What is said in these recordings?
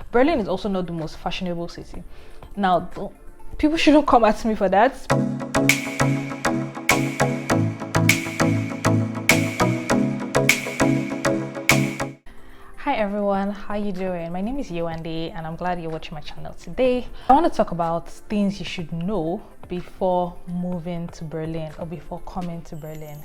Berlin is also not the most fashionable city. Now, people shouldn't come at me for that. Hi everyone, how you doing? My name is Yewande and I'm glad you're watching my channel today. I want to talk about things you should know before moving to Berlin or before coming to Berlin.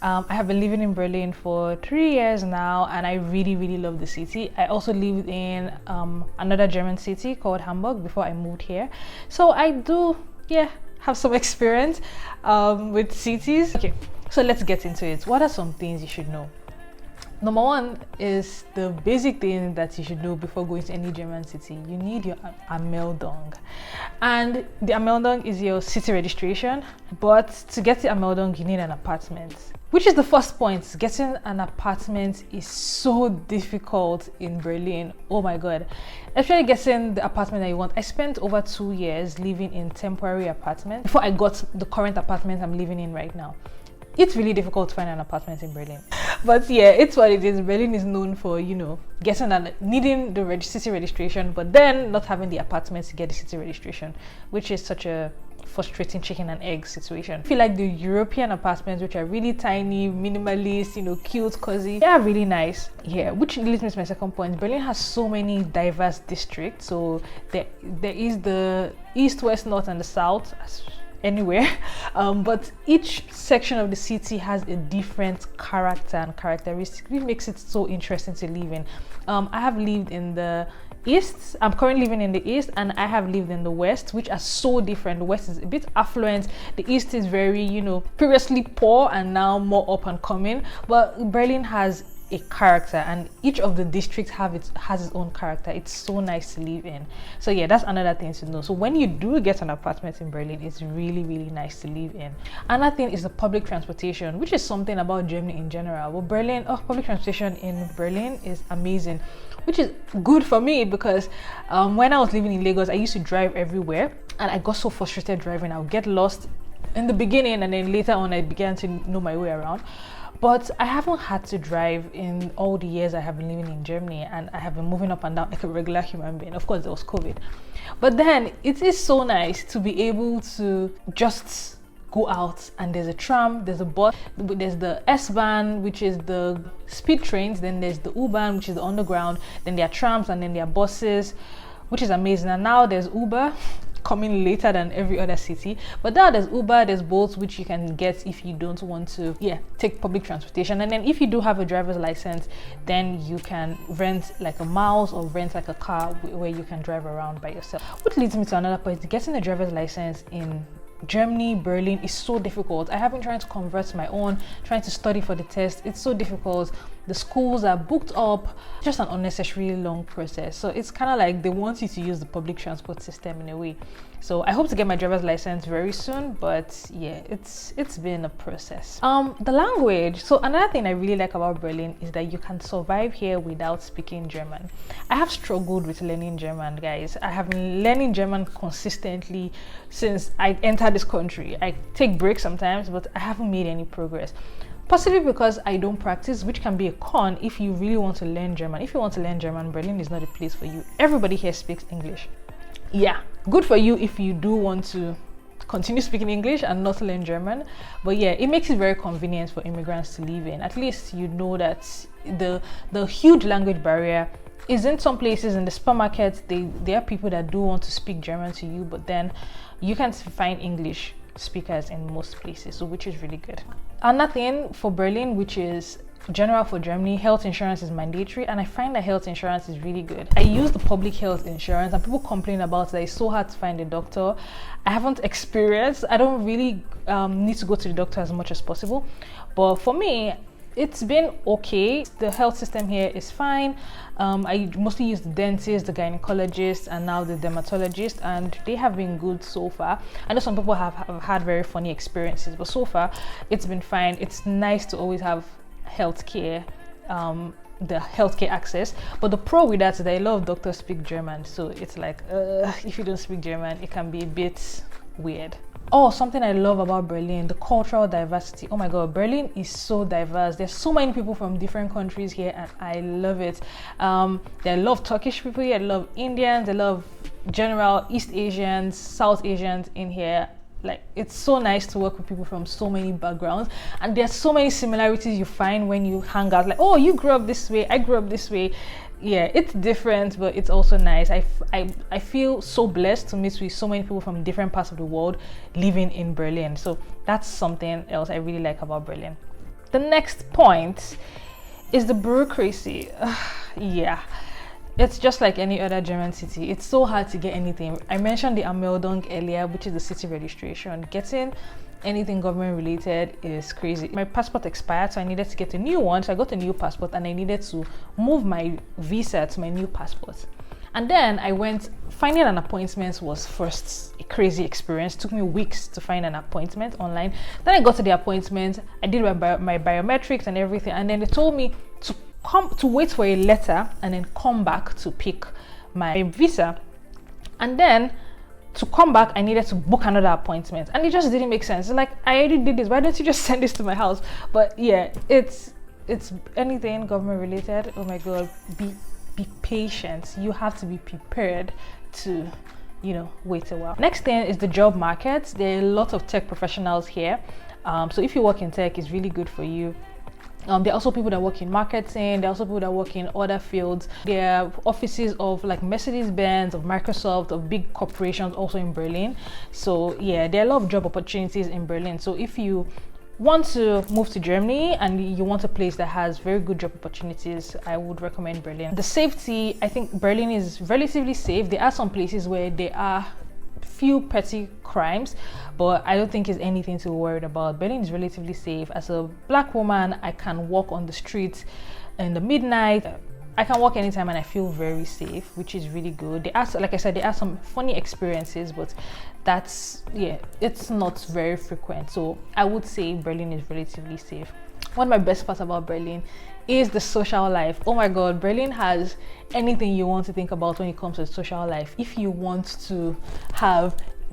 I have been living in Berlin for 3 years now and I really love the city. I also lived in another German city called Hamburg before I moved here. So I do, have some experience with cities. Okay, so let's get into it. What are some things you should know? Number one is the basic thing that you should know before going to any German city. You need your Anmeldung. And the Anmeldung is your city registration. But to get the Anmeldung, you need an apartment. Which is the first point. Getting an apartment is so difficult in Berlin. Oh my God. Especially getting the apartment that you want. I spent over 2 years living in temporary apartments before I got the current apartment I'm living in right now. It's really difficult to find an apartment in Berlin. But yeah, it's what it is. Berlin is known for, needing the city registration, but then not having the apartments to get the city registration, which is such a frustrating chicken and egg situation. I feel like the European apartments, which are really tiny, minimalist, cute, cozy, they are really nice. Yeah, which leads me to my second point. Berlin has so many diverse districts. So there is the east, west, north, and the south. Anywhere, but each section of the city has a different character and characteristic, which makes it so interesting to live in. I have lived in the east. I'm currently living in the east, and I have lived in the west, which are so different. The west is a bit affluent, the east is very, previously poor and now more up and coming. But Berlin has a character, and each of the districts has its own character. It's so nice to live in. So yeah, that's another thing to know. So when you do get an apartment in Berlin, it's really nice to live in. Another thing is the public transportation, which is something about Germany in general. But Berlin, public transportation in Berlin is amazing, which is good for me because when I was living in Lagos, I used to drive everywhere and I got so frustrated driving. I would get lost in the beginning, and then later on I began to know my way around. But I haven't had to drive in all the years I have been living in Germany, and I have been moving up and down like a regular human being. Of course, there was COVID. But then it is so nice to be able to just go out, and there's a tram, there's a bus, there's the S-Bahn, which is the speed trains, then there's the U-Bahn, which is the underground, then there are trams, and then there are buses, which is amazing. And now there's Uber, coming later than every other city. But now there's Uber, there's Bolt, which you can get if you don't want to take public transportation. And then if you do have a driver's license, then you can rent like a mouse or rent like a car where you can drive around by yourself. Which leads me to another point. Getting a driver's license in Germany, Berlin is so difficult. I have been trying to convert my own, trying to study for the test. It's so difficult. The schools are booked up, just an unnecessarily long process. So it's kind of like they want you to use the public transport system in a way. So I hope to get my driver's license very soon, but yeah, it's been a process. The language. So another thing I really like about Berlin is that you can survive here without speaking German. I have struggled with learning German, guys. I have been learning German consistently since I entered this country. I take breaks sometimes, but I haven't made any progress. Possibly because I don't practice, which can be a con if you really want to learn German. If you want to learn German, Berlin is not a place for you. Everybody here speaks English. Yeah, good for you if you do want to continue speaking English and not learn German. But yeah, it makes it very convenient for immigrants to live in. At least you know that the huge language barrier is in some places. In the supermarkets, there are people that do want to speak German to you, but then you can find English speakers in most places, so which is really good. Another thing for Berlin, which is general for Germany, health insurance is mandatory, and I find that health insurance is really good. I use the public health insurance, and people complain about that it's so hard to find a doctor. I haven't experienced. I don't really need to go to the doctor as much as possible, but for me, it's been okay. The health system here is fine. I mostly use the dentist, the gynecologist, and now the dermatologist, and they have been good so far. I know some people have had very funny experiences, but so far it's been fine. It's nice to always have healthcare, the healthcare access. But the pro with that is that a lot of doctors speak German, so it's like if you don't speak German, it can be a bit weird. Oh, something I love about Berlin, the cultural diversity. Oh my God, Berlin is so diverse. There's so many people from different countries here, and I love it. There are a lot of Turkish people here, I love Indians, I love general East Asians, South Asians in here. Like, it's so nice to work with people from so many backgrounds, and there's so many similarities you find when you hang out. Like, oh, you grew up this way, I grew up this way. Yeah, it's different, but it's also nice. I feel so blessed to meet with so many people from different parts of the world living in Berlin. So that's something else I really like about Berlin. The next point is the bureaucracy. Yeah, it's just like any other German city. It's so hard to get anything. I mentioned the Anmeldung earlier, which is the city registration. Getting anything government related is crazy. My passport expired, so I needed to get a new one. So I got a new passport, and I needed to move my visa to my new passport. And then I went, finding an appointment was first a crazy experience. It took me weeks to find an appointment online. Then I got to the appointment, I did my biometrics and everything, and then they told me to wait for a letter and then come back to pick my visa. And then to come back, I needed to book another appointment, and it just didn't make sense. It's like, I already did this, why don't you just send this to my house? But yeah, it's anything government related. Oh my God, be patient. You have to be prepared to, you know, wait a while. Next thing is the job market. There are a lot of tech professionals here, so if you work in tech, it's really good for you. There are also people that work in marketing. There are also people that work in other fields. There are offices of like Mercedes-Benz, of Microsoft, of big corporations also in Berlin. So yeah, there are a lot of job opportunities in Berlin. So if you want to move to Germany and you want a place that has very good job opportunities, I would recommend Berlin. The safety, I think Berlin is relatively safe. There are some places where there are few petty crimes, but I don't think it's anything to be worried about. Berlin is relatively safe. As a black woman, I can walk on the streets in the midnight. I can walk anytime and I feel very safe, which is really good. There are, like I said, there are some funny experiences, but that's, yeah, it's not very frequent. So I would say Berlin is relatively safe. One of my best parts about Berlin is the social life. Oh my God, Berlin has anything you want to think about when it comes to social life. If you want to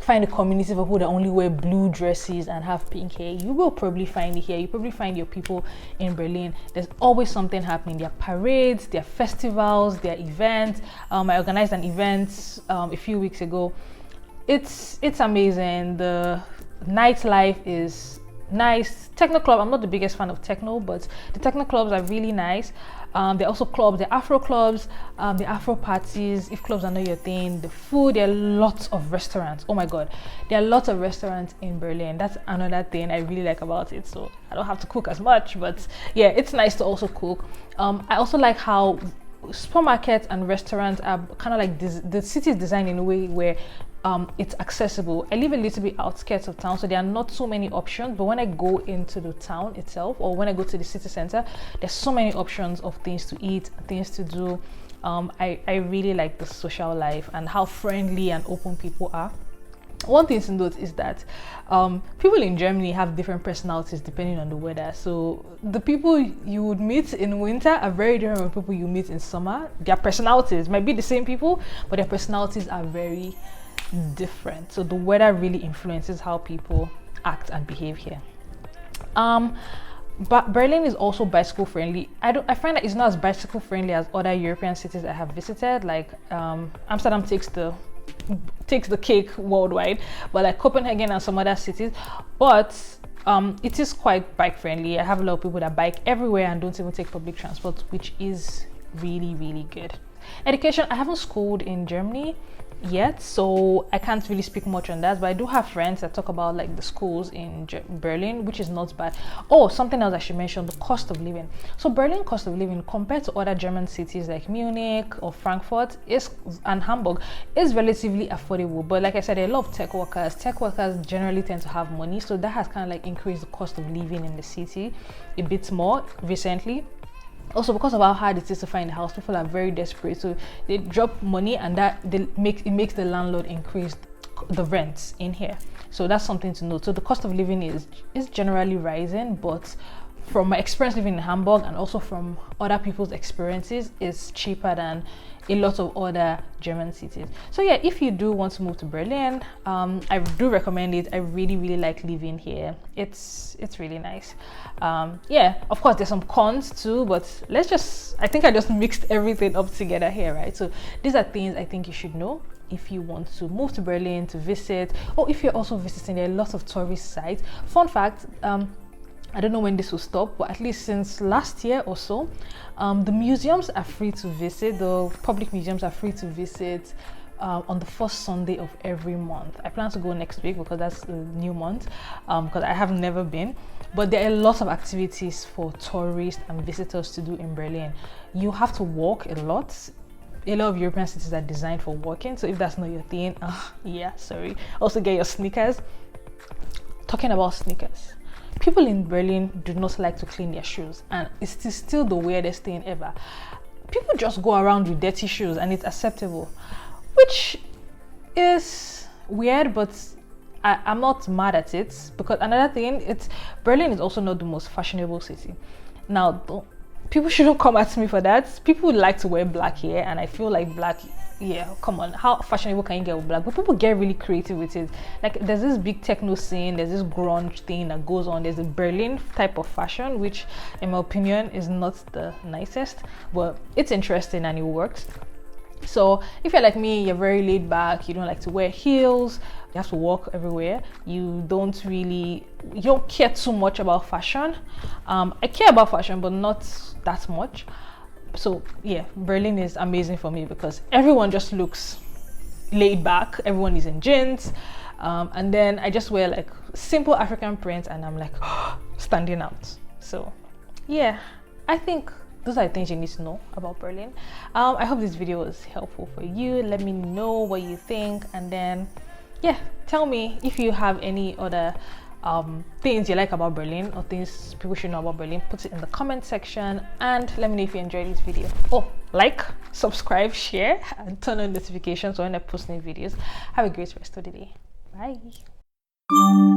find a community of people that only wear blue dresses and have pink hair, you will probably find it here. You probably find your people in Berlin. There's always something happening. There are parades, there are festivals, there are events. I organized an event a few weeks ago. It's amazing. The nightlife is nice. Techno club, I'm not the biggest fan of techno, but the techno clubs are really nice. There are also clubs, the Afro clubs, the Afro parties, if clubs are not your thing. The food, there are lots of restaurants. Oh my God, there are lots of restaurants in Berlin. That's another thing I really like about it. So I don't have to cook as much, but yeah, it's nice to also cook. I also like how supermarkets and restaurants are kind of like this, the city is designed in a way where it's accessible. I live a little bit outskirts of town, so there are not so many options, but when I go into the town itself, or when I go to the city center, there's so many options of things to eat, things to do. I really like the social life and how friendly and open people are. One thing to note is that people in Germany have different personalities depending on the weather. So the people you would meet in winter are very different from people you meet in summer. Their personalities might be the same people, but their personalities are very different. So the weather really influences how people act and behave here. But Berlin is also bicycle friendly. I find that it's not as bicycle friendly as other European cities I have visited. Like Amsterdam takes the cake worldwide, but like Copenhagen and some other cities. But it is quite bike friendly. I have a lot of people that bike everywhere and don't even take public transport, which is really, really good. Education, I haven't schooled in Germany yet, so I can't really speak much on that, but I do have friends that talk about like the schools in Berlin, which is not bad. Oh, something else I should mention, the cost of living. So Berlin cost of living compared to other German cities like Munich or Frankfurt and Hamburg is relatively affordable. But like I said, a lot of tech workers generally tend to have money, so that has kind of like increased the cost of living in the city a bit more recently. Also, because of how hard it is to find a house, people are very desperate, so they drop money, and that it makes the landlord increase the rents in here. So that's something to note. So the cost of living is generally rising, but from my experience living in Hamburg and also from other people's experiences, is cheaper than a lot of other German cities. So yeah, if you do want to move to Berlin, I do recommend it. I really like living here. It's really nice. Yeah, of course there's some cons too, but I think I just mixed everything up together here, right? So these are things I think you should know if you want to move to Berlin to visit, or if you're also visiting. There are lots of tourist sites. Fun fact, I don't know when this will stop, but at least since last year or so, the museums are free to visit. The public museums are free to visit on the first Sunday of every month. I plan to go next week because that's a new month, because I have never been. But there are lots of activities for tourists and visitors to do in Berlin. You have to walk a lot. A lot of European cities are designed for walking, so if that's not your thing, yeah, sorry. Also get your sneakers. Talking about sneakers, people in Berlin do not like to clean their shoes, and it's still the weirdest thing ever. People just go around with dirty shoes and it's acceptable, which is weird, but I'm not mad at it, because another thing, Berlin is also not the most fashionable city. Now, people shouldn't come at me for that. People like to wear black here, and I feel like black, yeah, come on, how fashionable can you get with black? But people get really creative with it. Like, there's this big techno scene, there's this grunge thing that goes on. There's a Berlin type of fashion, which in my opinion is not the nicest, but it's interesting and it works. So if you're like me, you're very laid back, you don't like to wear heels, you have to walk everywhere, you don't care too much about fashion. I care about fashion, but not that much. So yeah, Berlin is amazing for me because everyone just looks laid back, everyone is in jeans, and then I just wear like simple African prints and I'm like standing out. So yeah, I think those are the things you need to know about Berlin. I hope this video was helpful for you. Let me know what you think, and then yeah, tell me if you have any other things you like about Berlin or things people should know about Berlin. Put it in the comment section, and let me know if you enjoyed this video. Oh, like, subscribe, share, and turn on notifications when I post new videos. Have a great rest of the day. Bye.